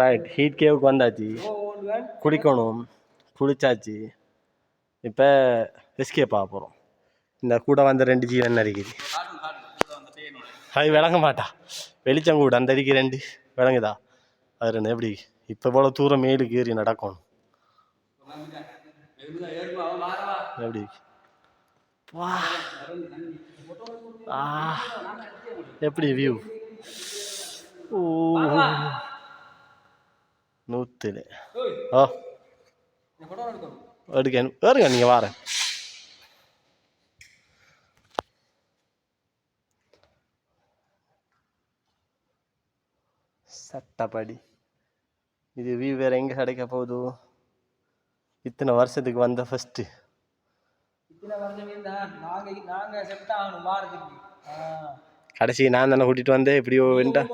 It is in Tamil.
ரைட் ஹீட் கேவுக்கு வந்தாச்சு, குளிக்கணும், குளிச்சாச்சு. இப்போ எஸ்கேப் ஆக போகிறோம். இந்த கூட வந்த 2 ஜீவன் இருக்குது, அது விளங்க மாட்டா. வெளிச்சம் கூட அந்த அடிக்கு 2 விளங்குதா? அது 2 எப்படி இப்போ போல தூரம் மேலுக்கு ஏறி நடக்கணும். எப்படி வா எப்படி வியூ? ஓ 100 ஓ எடுங்க நீங்கள் வார சட்டப்படி. இது வியூ வேற எங்கே கிடைக்க போகுது? இத்தனை வருஷத்துக்கு வந்த ஃபர்ஸ்ட். கடைசி நான் தானே கூட்டிட்டு வந்தேன். எப்படியோ வேண்டாம்.